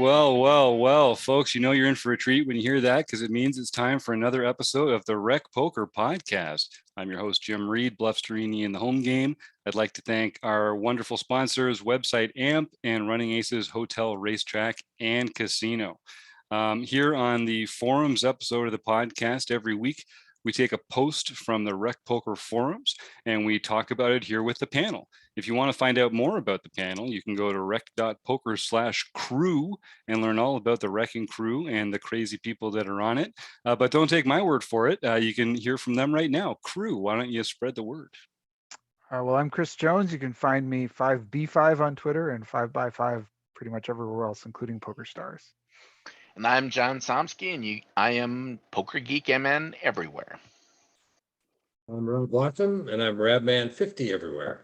Well, folks, you know you're in for a treat when you hear that because it means it's time for another episode of the Rec Poker Podcast. I'm your host, Jim Reed, Bluffsterini in the home game. I'd like to thank our wonderful sponsors, website AMP and Running Aces Hotel, Racetrack, and Casino. Here on the forums episode of the podcast every week, we take a post from the Rec Poker forums and we talk about it here with the panel. If you want to find out more about the panel, you can go to rec.poker/crew and learn all about the Wrecking Crew and the crazy people that are on it. But don't take my word for it. You can hear from them right now. Crew, why don't you spread the word? Well, I'm Chris Jones. You can find me 5B5 on Twitter and 5x5 pretty much everywhere else, including Poker Stars. And I'm John Somsky, and I am Poker Geek MN everywhere. I'm Rob Watson, and I'm Rabman50 everywhere.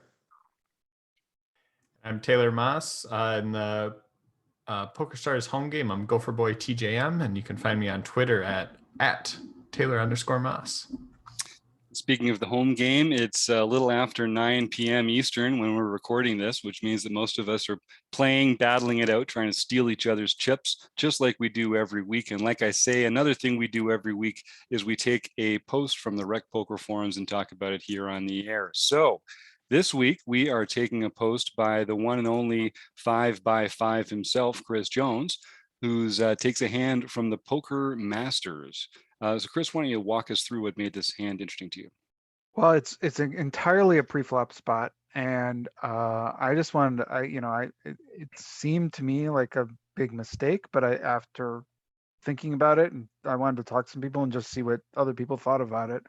I'm Taylor Moss. In the PokerStars home game, I'm Gopher Boy TJM, and you can find me on Twitter at Taylor_Moss. Speaking of the home game, it's a little after 9 p.m. Eastern when we're recording this, which means that most of us are playing, battling it out, trying to steal each other's chips, just like we do every week. And like I say, another thing we do every week is we take a post from the Rec Poker forums and talk about it here on the air. So this week, we are taking a post by the one and only 5x5 himself, Chris Jones, who takes a hand from the Poker Masters. So Chris, why don't you walk us through what made this hand interesting to you? Well, it's entirely a pre-flop spot, and I just wanted to, it seemed to me like a big mistake, but after thinking about it, and I wanted to talk to some people and just see what other people thought about it,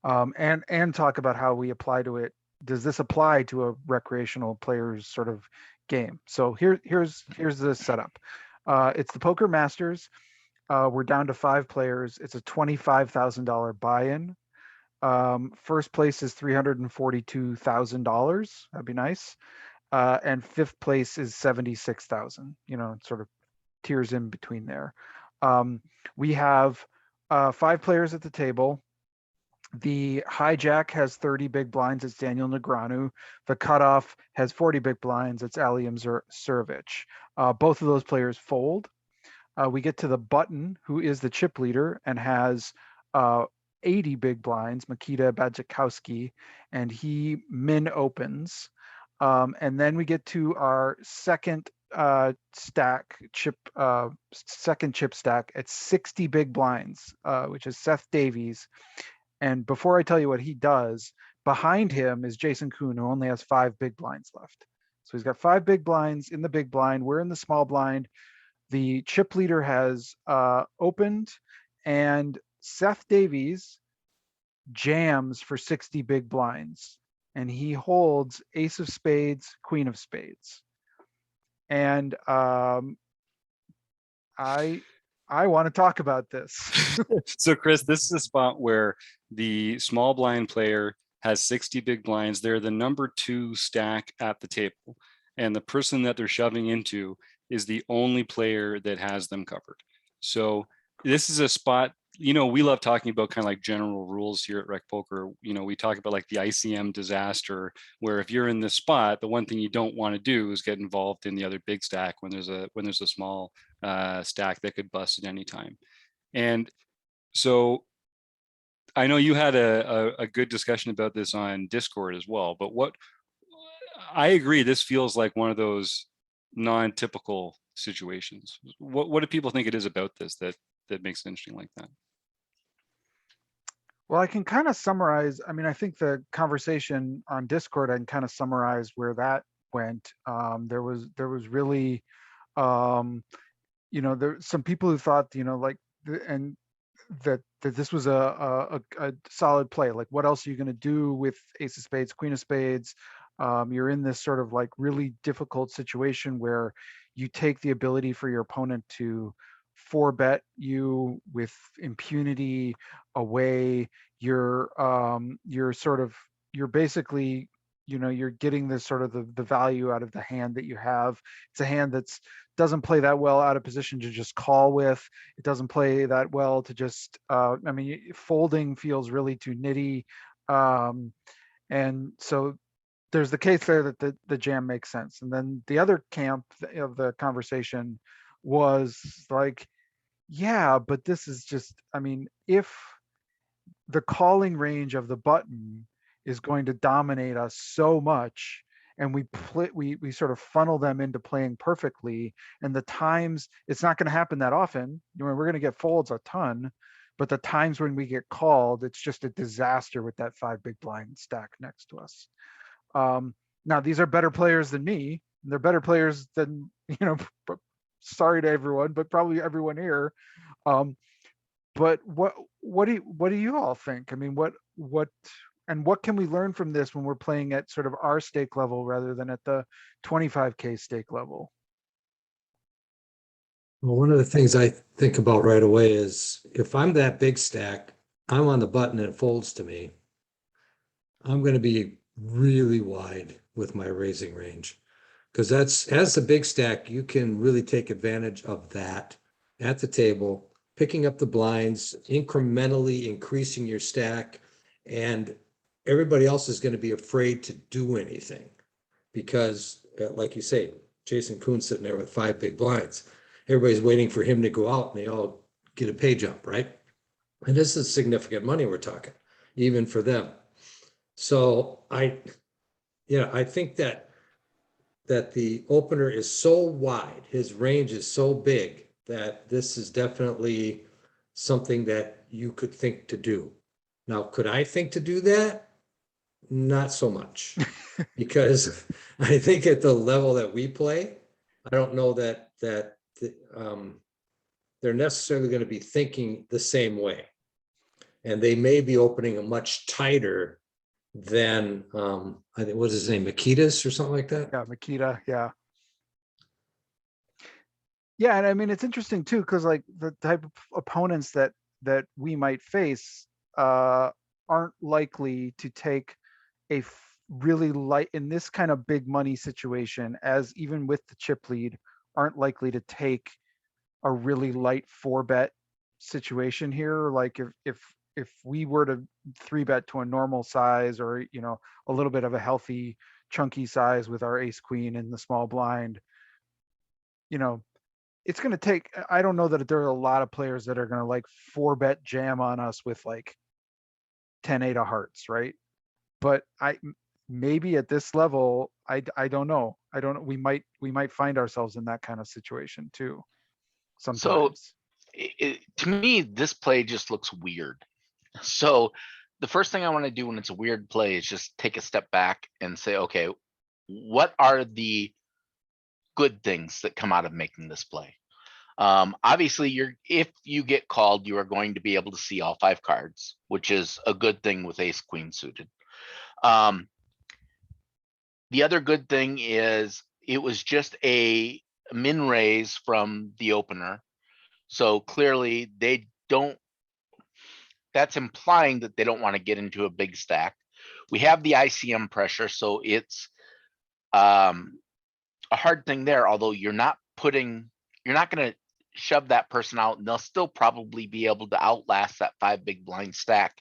and talk about how we apply to it. Does this apply to a recreational player's sort of game? So here's the setup. It's the Poker Masters. We're down to 5 players. It's a $25,000 buy-in. First place is $342,000. That'd be nice. And fifth place is 76,000. Sort of tiers in between there. We have 5 players at the table. The hijack has 30 big blinds. It's Daniel Negreanu. The cutoff has 40 big blinds. It's Alium Surovic. Both of those players fold. We get to the button, who is the chip leader and has 80 big blinds, Makita Badzikowski, and he min opens. And then we get to our second chip stack at 60 big blinds, which is Seth Davies. And before I tell you what he does, behind him is Jason Kuhn, who only has 5 big blinds left. So he's got 5 big blinds in the big blind. We're in the small blind. The chip leader has opened, and Seth Davies jams for 60 big blinds, and he holds ace of spades, queen of spades. And I want to talk about this. So Chris, this is a spot where the small blind player has 60 big blinds. They're the number 2 stack at the table, and the person that they're shoving into is the only player that has them covered. So this is a spot, we love talking about kind of like general rules here at Rec Poker. We talk about like the ICM disaster, where if you're in this spot, the one thing you don't want to do is get involved in the other big stack when there's a small stack that could bust at any time. And so I know you had a good discussion about this on Discord as well, but I agree, this feels like one of those non-typical situations. What do people think it is about this that makes it interesting like that? Well, I can kind of summarize. I mean, I think the conversation on Discord, I can kind of summarize where that went. There was really, there's some people who thought, that this was a solid play. Like, what else are you going to do with ace of spades, queen of spades? You're in this sort of like really difficult situation where you take the ability for your opponent to 4-bet you with impunity away. You're basically, you're getting this sort of the value out of the hand that you have. It's a hand that's doesn't play that well out of position to just call with. It doesn't play that well to just, folding feels really too nitty. And so there's the case there that the jam makes sense. And then the other camp of the conversation was like, yeah, but this is just, I mean, if the calling range of the button is going to dominate us so much, and we sort of funnel them into playing perfectly, and the times it's not going to happen that often. We're going to get folds a ton, but the times when we get called, it's just a disaster with that 5 big blind stack next to us. Now these are better players than me. They're better players than, sorry to everyone, but probably everyone here. But what do you all think? I mean, what can we learn from this when we're playing at sort of our stake level rather than at the 25K stake level? Well, one of the things I think about right away is if I'm that big stack, I'm on the button and it folds to me. I'm going to be really wide with my raising range because as a big stack, you can really take advantage of that at the table, picking up the blinds, incrementally increasing your stack, and everybody else is going to be afraid to do anything because, like you say, Jason Kuhn's sitting there with 5 big blinds. Everybody's waiting for him to go out and they all get a pay jump, right? And this is significant money we're talking, even for them. So I think that the opener is so wide, his range is so big that this is definitely something that you could think to do. Now, could I think to do that? Not so much, because I think at the level that we play, I don't know that they're necessarily going to be thinking the same way, and they may be opening a much tighter than I think, what's his name, Makitas or something like that. Yeah, Makita, yeah. Yeah, and I mean it's interesting too, because like the type of opponents that we might face aren't likely to take a really light in this kind of big money situation, as even with the chip lead, aren't likely to take a really light 4-bet situation here. Like if we were to 3-bet to a normal size, or a little bit of a healthy chunky size with our ace queen in the small blind, it's going to take, I don't know that there are a lot of players that are going to like 4-bet jam on us with like 10-8 of hearts, right? But maybe at this level, I don't know. We might find ourselves in that kind of situation too sometimes. To me, this play just looks weird. So the first thing I want to do when it's a weird play is just take a step back and say, okay, what are the good things that come out of making this play? Obviously, if you get called, you are going to be able to see all 5 cards, which is a good thing with ace queen suited. The other good thing is it was just a min raise from the opener. So clearly that's implying that they don't want to get into a big stack. We have the ICM pressure, so it's a hard thing there, although you're not going to shove that person out, and they'll still probably be able to outlast that 5 big blind stack,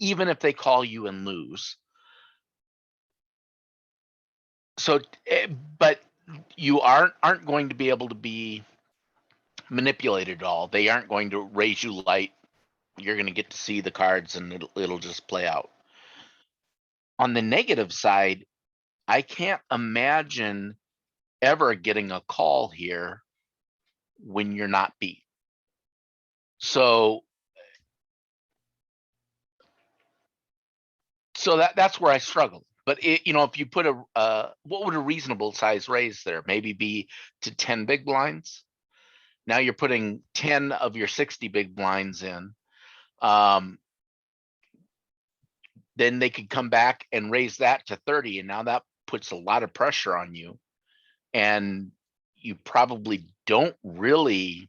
even if they call you and lose. So, but you aren't going to be able to be manipulated at all. They aren't going to raise you light. You're going to get to see the cards, and it'll just play out. On the negative side, I can't imagine ever getting a call here when you're not beat. So that's where I struggle. But if you put what would a reasonable size raise there? Maybe be to 10 big blinds. Now you're putting 10 of your 60 big blinds in. Then they could come back and raise that to 30, and now that puts a lot of pressure on you, and you probably don't really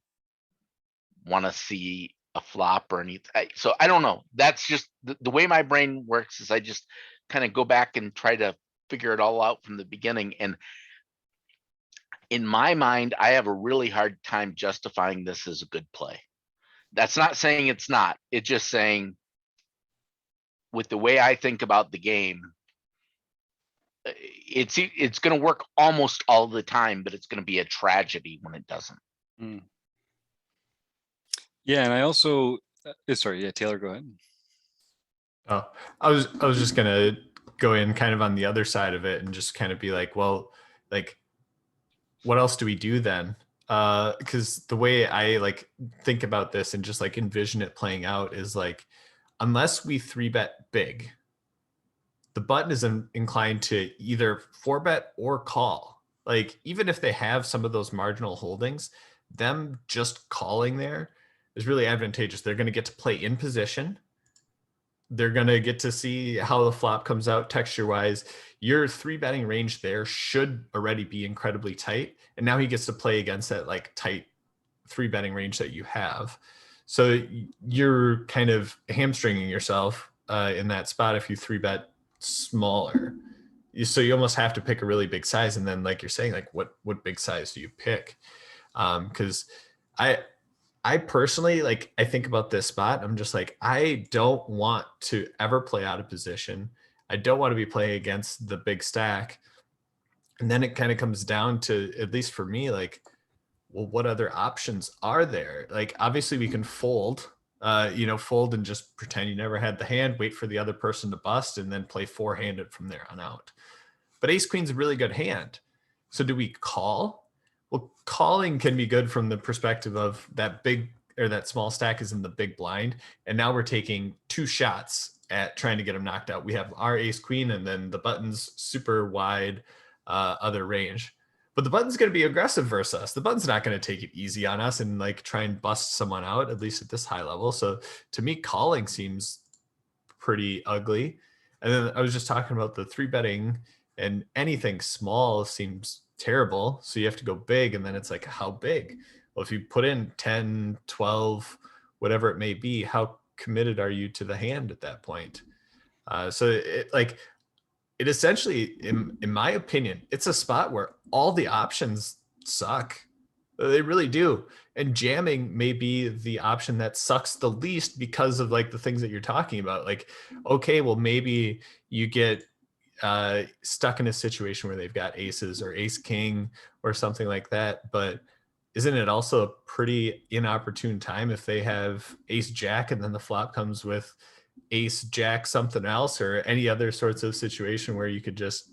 want to see a flop or anything. So I don't know. That's just the way my brain works, is I just kind of go back and try to figure it all out from the beginning. And in my mind, I have a really hard time justifying this as a good play. That's not saying it's not. It's just saying, with the way I think about the game, it's going to work almost all the time, but it's going to be a tragedy when it doesn't. Mm. Yeah, and I also, sorry, yeah, Taylor, go ahead. Oh, I was just gonna go in kind of on the other side of it and just kind of be like, well, like, what else do we do then? Because the way I like think about this and just like envision it playing out is like, unless we 3-bet big, the button is inclined to either 4-bet or call. Like, even if they have some of those marginal holdings, them just calling there is really advantageous. They're going to get to play in position. They're going to get to see how the flop comes out texture wise. Your 3-betting range there should already be incredibly tight. And now he gets to play against that like tight 3-betting range that you have. So you're kind of hamstringing yourself in that spot if you 3-bet smaller. So you almost have to pick a really big size. And then like you're saying, like what big size do you pick? Because I personally, like, I think about this spot. I'm just like, I don't want to ever play out of position. I don't want to be playing against the big stack. And then it kind of comes down to, at least for me, like, well, what other options are there? Like, obviously we can fold, fold and just pretend you never had the hand, wait for the other person to bust, and then play 4-handed from there on out. But ace queen's a really good hand. So do we call? Well, calling can be good from the perspective of that big or that small stack is in the big blind. And now we're taking 2 shots at trying to get him knocked out. We have our ace queen and then the button's super wide other range. But the button's going to be aggressive versus us. The button's not going to take it easy on us and like try and bust someone out, at least at this high level. So to me, calling seems pretty ugly. And then I was just talking about the 3-betting, and anything small seems terrible. So you have to go big, and then it's like, how big? Well, if you put in 10, 12, whatever it may be, how committed are you to the hand at that point? So it essentially, in my opinion, it's a spot where all the options suck. They really do. And jamming may be the option that sucks the least because of like the things that you're talking about. Like, okay, well, maybe you get stuck in a situation where they've got aces or ace king or something like that. But isn't it also a pretty inopportune time if they have ace jack and then the flop comes with ace jack something else or any other sorts of situation where you could just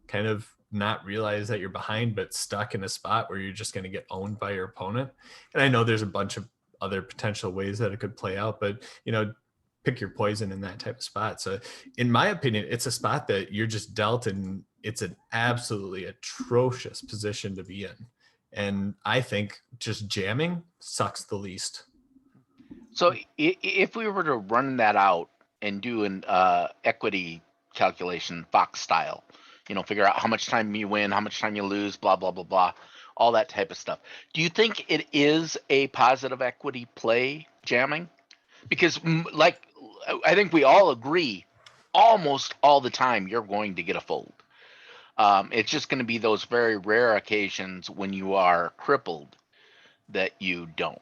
kind of not realize that you're behind but stuck in a spot where you're just going to get owned by your opponent? And I know there's a bunch of other potential ways that it could play out, but pick your poison in that type of spot. So in my opinion, it's a spot that you're just dealt, and it's an absolutely atrocious position to be in. And I think just jamming sucks the least. So if we were to run that out and do an equity calculation, Fox style, figure out how much time you win, how much time you lose, blah, blah, blah, blah, all that type of stuff. Do you think it is a positive equity play, jamming? Because like, I think we all agree almost all the time you're going to get a fold. It's just going to be those very rare occasions when you are crippled that you don't.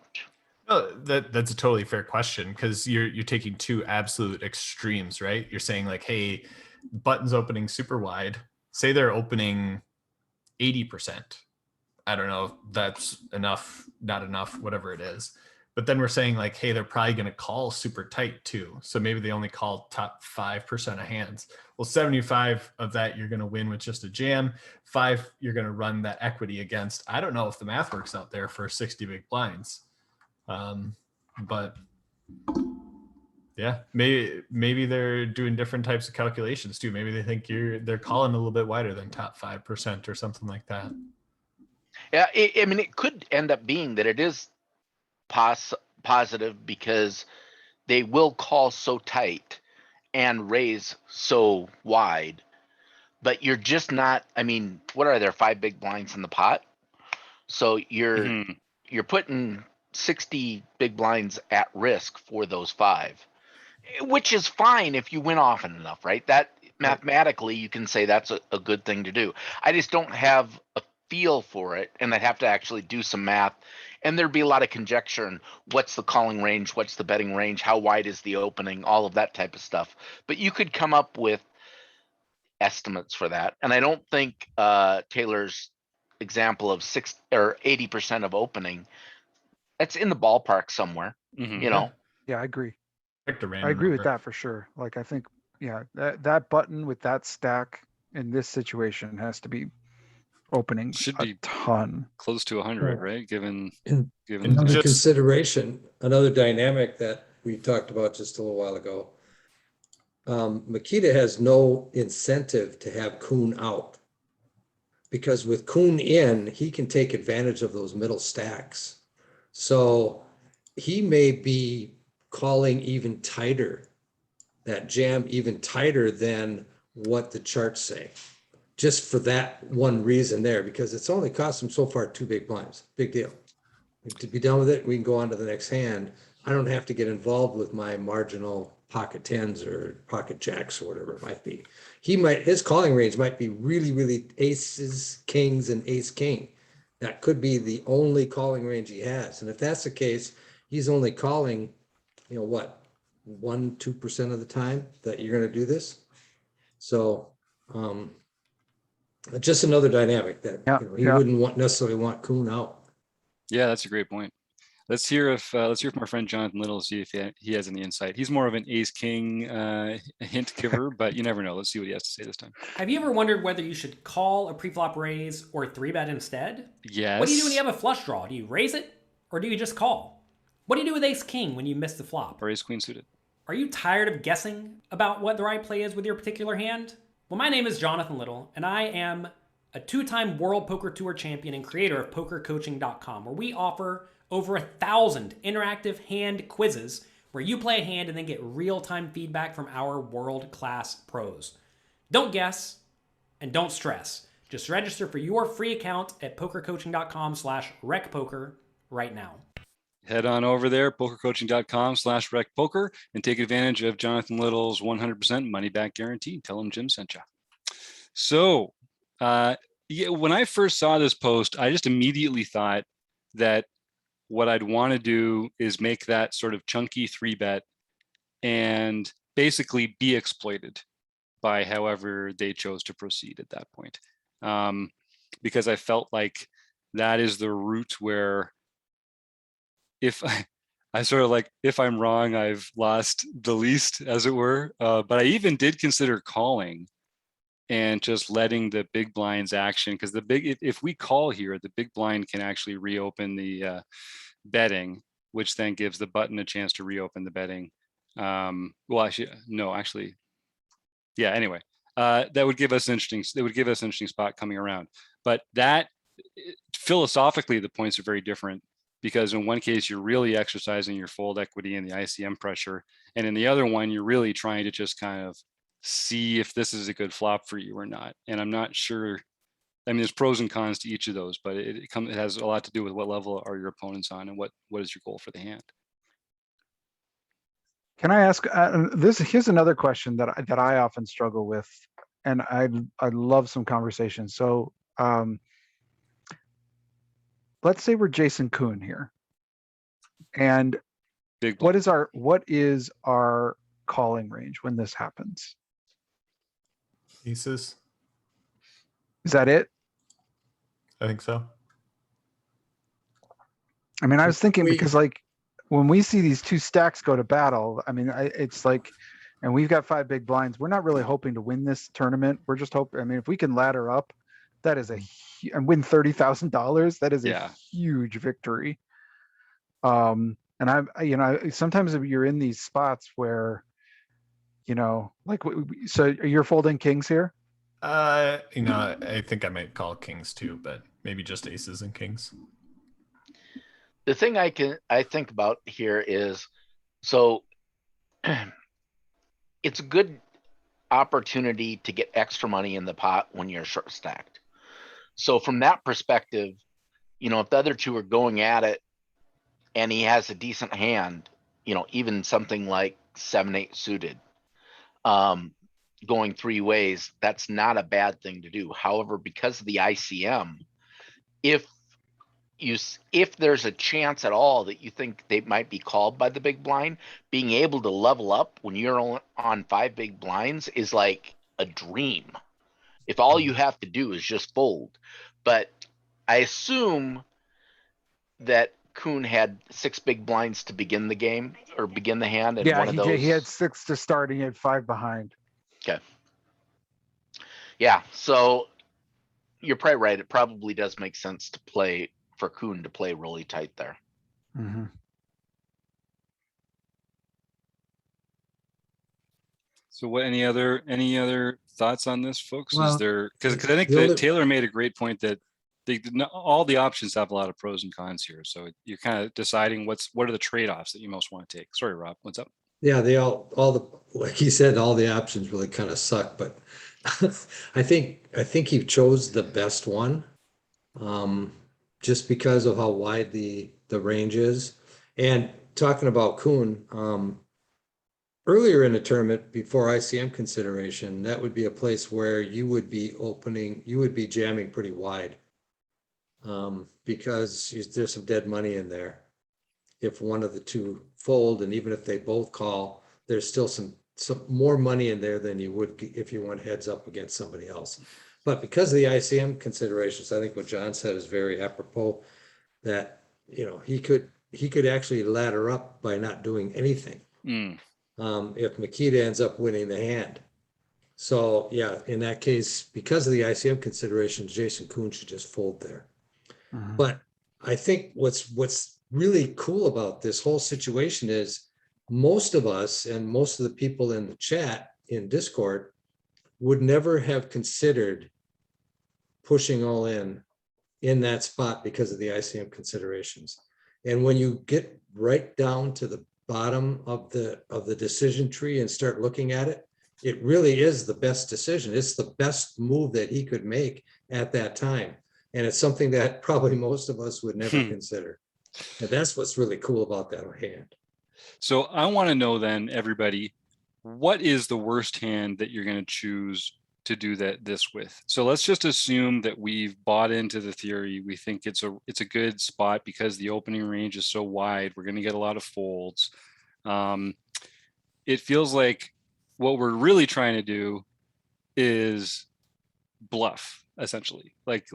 No, that's a totally fair question, because you're taking 2 absolute extremes, right? You're saying like, hey, button's opening super wide. Say they're opening 80%. I don't know if that's enough, not enough, whatever it is. But then we're saying like, hey, they're probably going to call super tight too. So maybe they only call top 5% of hands. Well, 75 of that you're going to win with just a jam. 5 you're going to run that equity against. I don't know if the math works out there for 60 big blinds. But yeah, maybe they're doing different types of calculations too. Maybe they think they're calling a little bit wider than top 5% or something like that. Yeah, I mean, it could end up being that it is positive because they will call so tight and raise so wide, but you're just not. I mean, what are there, 5 big blinds in the pot? So you're putting 60 big blinds at risk for those 5, which is fine if you win often enough, right? That mathematically you can say that's a good thing to do. I just don't have a feel for it, and I'd have to actually do some math, and there'd be a lot of conjecture and what's the calling range, what's the betting range, how wide is the opening, all of that type of stuff. But you could come up with estimates for that, and I don't think Taylor's example of 6 or 80% of opening, that's in the ballpark somewhere, Mhm. you know? Yeah, I agree. Picked a I random agree with number. that for sure. Like, I think, yeah, that button with that stack in this situation has to be opening Should a be ton. close to 100, Oh. right? Given And given the another Just- consideration, another dynamic that we talked about just a little while ago. Makita has no incentive to have Kuhn out. Because with Kuhn in, he can take advantage of those middle stacks. So he may be calling even tighter, that jam even tighter than what the charts say. Just for that one reason there, because it's only cost him so far 2 big blinds. Big deal. To be done with it, we can go on to the next hand. I don't have to get involved with my marginal pocket tens or pocket jacks or whatever it might be. His calling range might be really, really aces, kings, and ace king. That could be the only calling range he has. And if that's the case, he's only calling, what, 1-2% of the time that you're going to do this. So, just another dynamic that Yeah, he yeah. wouldn't necessarily want Kuhn out. Yeah, that's a great point. Let's hear from our friend Jonathan Little, see if he has any insight. He's more of an ace king hint giver, but you never know. Let's see what he has to say this time. Have you ever wondered whether you should call a preflop raise or 3-bet instead? Yes. What do you do when you have a flush draw? Do you raise it or do you just call? What do you do with ace king when you miss the flop? Or ace queen suited. Are you tired of guessing about what the right play is with your particular hand? Well, my name is Jonathan Little, and I am a 2-time World Poker Tour champion and creator of PokerCoaching.com, where we offer over 1,000 interactive hand quizzes where you play a hand and then get real-time feedback from our world-class pros. Don't guess and don't stress. Just register for your free account at PokerCoaching.com/recpoker right now. Head on over there, pokercoaching.com/recpoker, and take advantage of Jonathan Little's 100% money back guarantee. Tell him Jim sent you. So, when I first saw this post, I just immediately thought that what I'd want to do is make that sort of chunky 3-bet and basically be exploited by however they chose to proceed at that point. Because I felt like that is the route where if I sort of like, if I'm wrong, I've lost the least, as it were. But I even did consider calling and just letting the big blinds action, because if we call here, the big blind can actually reopen the betting, which then gives the button a chance to reopen the betting. Well, actually, no, actually, yeah. Anyway, that would give us an interesting spot coming around. But that philosophically, the points are very different, because in one case you're really exercising your fold equity and the ICM pressure, and in the other one you're really trying to just kind of see if this is a good flop for you or not. And I'm not sure. I mean, there's pros and cons to each of those, but it has a lot to do with what level are your opponents on and what is your goal for the hand. Can I ask here's another question that I often struggle with, and I'd love some conversation. So let's say we're Jason Kuhn here, and Big what blind. is our calling range when this happens? Aces. Is that it? I think so. I mean, I was thinking, because like when we see these two stacks go to battle, I mean, it's like, and we've got 5 big blinds. We're not really hoping to win this tournament. We're just hoping. I mean, if we can ladder up, that is and win $30,000. That is a huge victory. And sometimes you're in these spots where, like, so you're folding kings here. I think I might call kings too, but maybe just aces and kings. The thing I think about here is, so it's a good opportunity to get extra money in the pot when you're short stacked. So from that perspective, if the other two are going at it and he has a decent hand, even something like 7-8 suited, going 3 ways, that's not a bad thing to do. However, because of the ICM, if there's a chance at all that you think they might be called by the big blind, being able to level up when you're on 5 big blinds is like a dream. If all you have to do is just fold. But I assume that Kuhn had 6 big blinds to begin the game or begin the hand, and Yeah, one of he did. those. He had 6 to start. And he had 5 behind. Okay. Yeah, so you're probably right. It probably does make sense to play for Kuhn to play really tight there. Mm-hmm. So what, any other thoughts on this, folks? Is Well, there, because I think the that only- Taylor made a great point that all the options have a lot of pros and cons here. So you're kind of deciding what are the trade-offs that you most want to take. Sorry, Rob, what's up? Yeah, they all the, like he said, all the options really kind of suck, but I think he chose the best one. Just because of how wide the range is. And talking about Kuhn, earlier in the tournament before ICM consideration, that would be a place where you would be jamming pretty wide. Because there's some dead money in there. If one of the two fold, and even if they both call, there's still some more money in there than you would if you went heads up against somebody else. But because of the ICM considerations, I think what John said is very apropos, that, he could actually ladder up by not doing anything. If Makita ends up winning the hand. So yeah, in that case, because of the ICM considerations, Jason Kuhn should just fold there. Mm-hmm. But I think what's really cool about this whole situation is most of us and most of the people in the chat in Discord would never have considered pushing all in that spot because of the ICM considerations. And when you get right down to the bottom of the decision tree and start looking at it, it really is the best decision. It's the best move that he could make at that time. And it's something that probably most of us would never consider. And that's what's really cool about that hand. So I want to know then, everybody, what is the worst hand that you're going to choose to do this with? So let's just assume that we've bought into the theory. We think it's a good spot because the opening range is so wide. We're going to get a lot of folds. It feels like what we're really trying to do is bluff, essentially. Like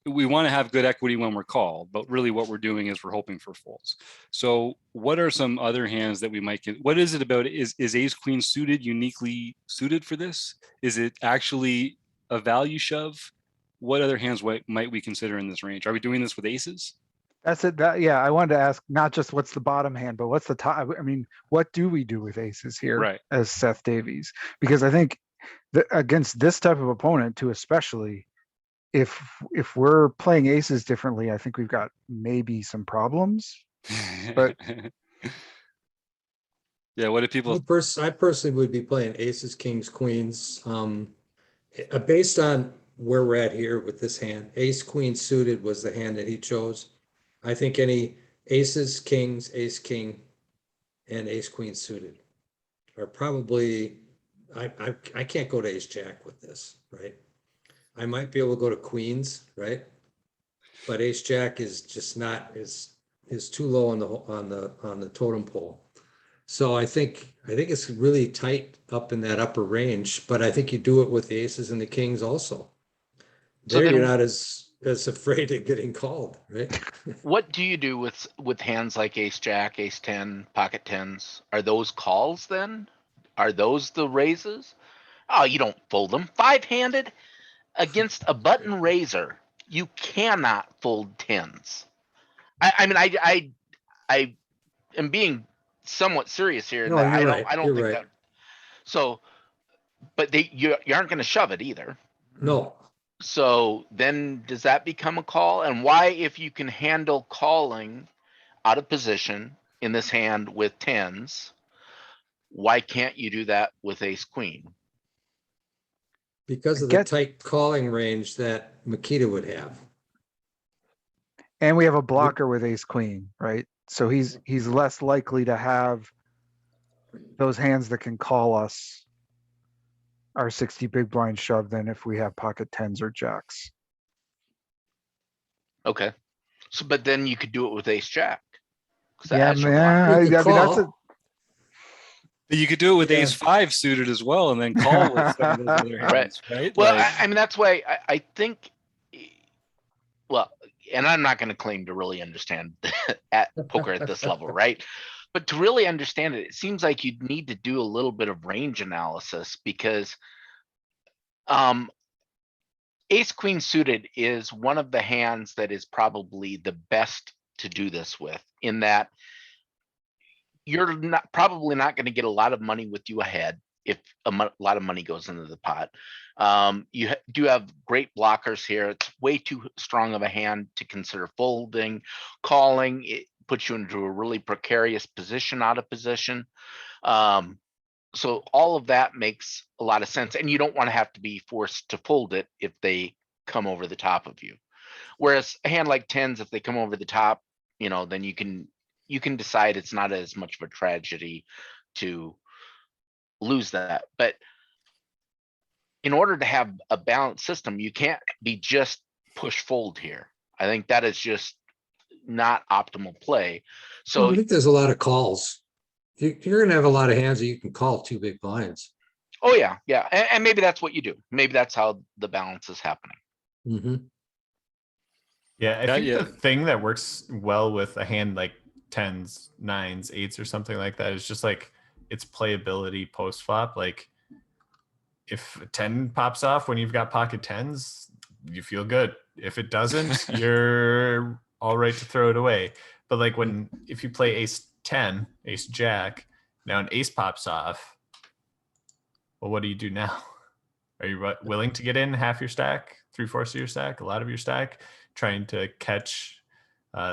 we want to have good equity when we're called, but really what we're doing is we're hoping for folds. So what are some other hands that we might get? What is it about? Is ace queen suited uniquely suited for this? Is it actually a value shove? What other hands might we consider in this range? Are we doing this with aces? That's it. Yeah, I wanted to ask not just what's the bottom hand, but what's the top. I mean, what do we do with aces here, Right, as Seth Davies? Because I think that against this type of opponent, too, especially if we're playing aces differently, I think we've got maybe some problems. But yeah, what do people? I personally would be playing aces, kings, queens. Based on where we're at here with this hand, ace queen suited was the hand that he chose. I think any aces, kings, ace king, and ace queen suited are probably. I can't go to ace jack with this, right? I might be able to go to queens, right? But ace jack is just not is too low on the totem pole. So I think it's really tight up in that upper range, but I think you do it with the aces and the kings also. So There then- you're not as afraid of getting called, right? What do you do with hands like ace jack, ace 10, pocket tens? Are those calls then? Are those the raises? Oh, you don't fold them. 5-handed against a button raiser, you cannot fold tens. I mean, I am being somewhat serious here. No, That you're I right. don't You're think right. that. So, but you aren't going to shove it either. No, So then does that become a call? And why, if you can handle calling out of position in this hand with tens, why can't you do that with ace queen? because of the tight calling range that Makita would have. and we have a blocker with ace queen, right? So he's less likely to have those hands that can call us our 60 big blind shove than if we have pocket tens or jacks. Okay. So, but then you could do it with ace jack. 'Cause that Yeah, has your man. blocker. You could I mean, that's call. a, But you could do it with Yeah. ace 5 suited as well, and then call with some of those other hands, Right. right? Well, Like, I mean, that's why I think and I'm not going to claim to really understand at poker at this level, right? But to really understand it, it seems like you'd need to do a little bit of range analysis, because ace queen suited is one of the hands that is probably the best to do this with, in that you're probably not going to get a lot of money with you ahead if a lot of money goes into the pot. You do have great blockers here. It's way too strong of a hand to consider folding. Calling, it puts you into a really precarious position out of position. So all of that makes a lot of sense, and you don't want to have to be forced to fold it if they come over the top of you. Whereas a hand like tens, if they come over the top, then you can decide it's not as much of a tragedy to lose that. But in order to have a balanced system, you can't be just push fold here. I think that is just not optimal play. Well, So I think there's a lot of calls. You're gonna have a lot of hands that you can call 2 big blinds. oh yeah, and maybe that's what you do. Maybe that's how the balance is happening. Mm-hmm. Yeah, I Yeah, think yeah. the thing that works well with a hand like tens, nines, eights, or something like that is just like its playability post flop. Like if a 10 pops off when you've got pocket tens, you feel good. If it doesn't, you're all right to throw it away. But like if you play ace 10, ace jack, now an ace pops off, well, what do you do now? Are you willing to get in half your stack, 3/4 of your stack, a lot of your stack, trying to catch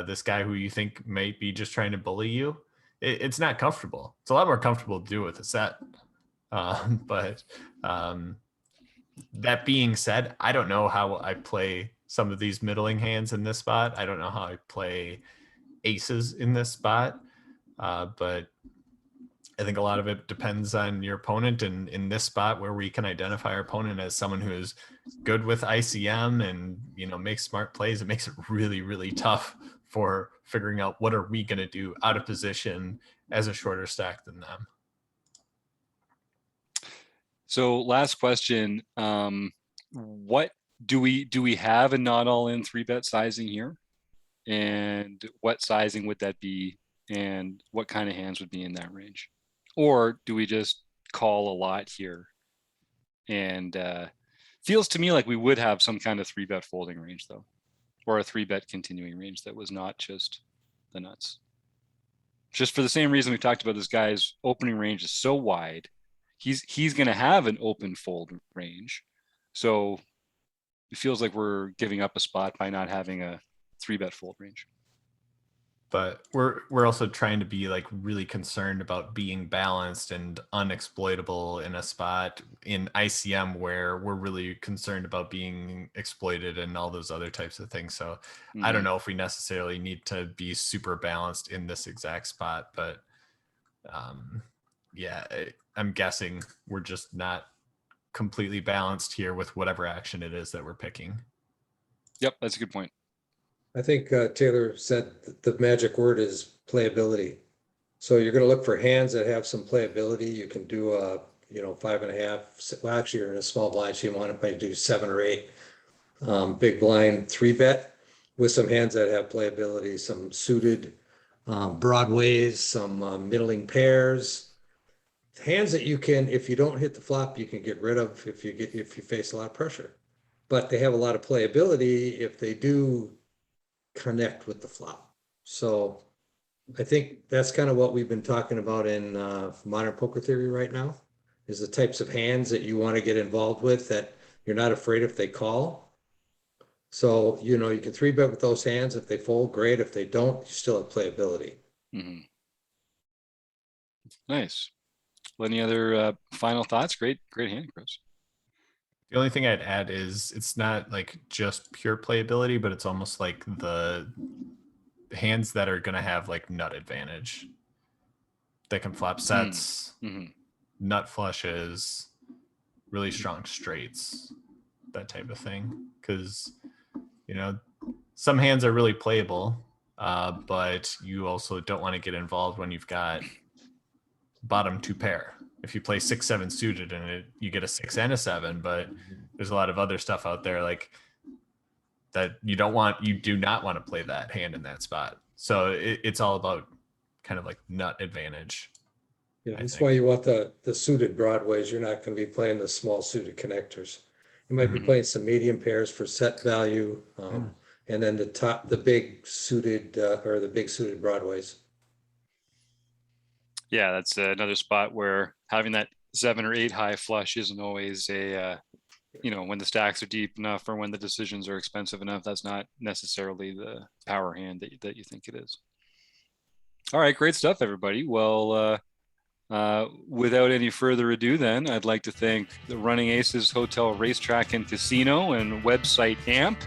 this guy who you think might be just trying to bully you? It's not comfortable. It's a lot more comfortable to do with a set. But that being said, I don't know how I play some of these middling hands in this spot. I don't know how I play aces in this spot. But I think a lot of it depends on your opponent, and in this spot where we can identify our opponent as someone who is good with ICM and makes smart plays, it makes it really, really tough for figuring out what are we going to do out of position as a shorter stack than them. So last question, what do we have a not all in 3-bet sizing here? And what sizing would that be? And what kind of hands would be in that range? Or do we just call a lot here? And feels to me like we would have some kind of 3-bet folding range though, or a 3-bet continuing range that was not just the nuts. Just for the same reason we talked about, this guy's opening range is so wide. He's going to have an open fold range. So it feels like we're giving up a spot by not having a 3-bet fold range. But we're also trying to be like really concerned about being balanced and unexploitable in a spot in ICM where we're really concerned about being exploited and all those other types of things. So I don't know if we necessarily need to be super balanced in this exact spot, but yeah, I'm guessing we're just not completely balanced here with whatever action it is that we're picking. Yep, that's a good point. I think Taylor said the magic word is playability. So you're going to look for hands that have some playability. You can do a 5.5. Well, actually, you're in a small blind, so you want to do 7 or 8 big blind 3-bet with some hands that have playability, some suited broadways, some middling pairs. Hands that you can, if you don't hit the flop, you can get rid of if you face a lot of pressure. But they have a lot of playability if they do connect with the flop. So I think that's kind of what we've been talking about in modern poker theory right now, is the types of hands that you want to get involved with that you're not afraid if they call. So, you can 3-bet with those hands. If they fold, great. If they don't, you still have playability. Mm-hmm. Nice. Well, any other final thoughts? Great hand, Chris. The only thing I'd add is it's not like just pure playability, but it's almost like the hands that are going to have like nut advantage. They can flop sets, nut flushes, really strong straights, that type of thing. Because, some hands are really playable, but you also don't want to get involved when you've got bottom 2 pair. If you play 6-7 suited and you get a 6 and a 7, but there's a lot of other stuff out there. Like that you do not want to play that hand in that spot. So it's all about kind of like nut advantage. Yeah, I that's think. why you want the suited broadways. You're not going to be playing the small suited connectors. You might be Mhm. playing some medium pairs for set value, and then the big suited or the big suited broadways. Yeah, that's another spot where having that 7 or 8 high flush isn't always when the stacks are deep enough or when the decisions are expensive enough, that's not necessarily the power hand that you think it is. All right, great stuff, everybody. Well, without any further ado, then, I'd like to thank the Running Aces Hotel, Racetrack, and Casino and website AMP,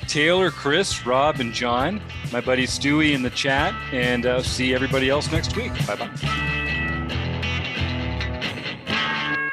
Taylor, Chris, Rob, and John, my buddy Stewie in the chat, and see everybody else next week. Bye-bye.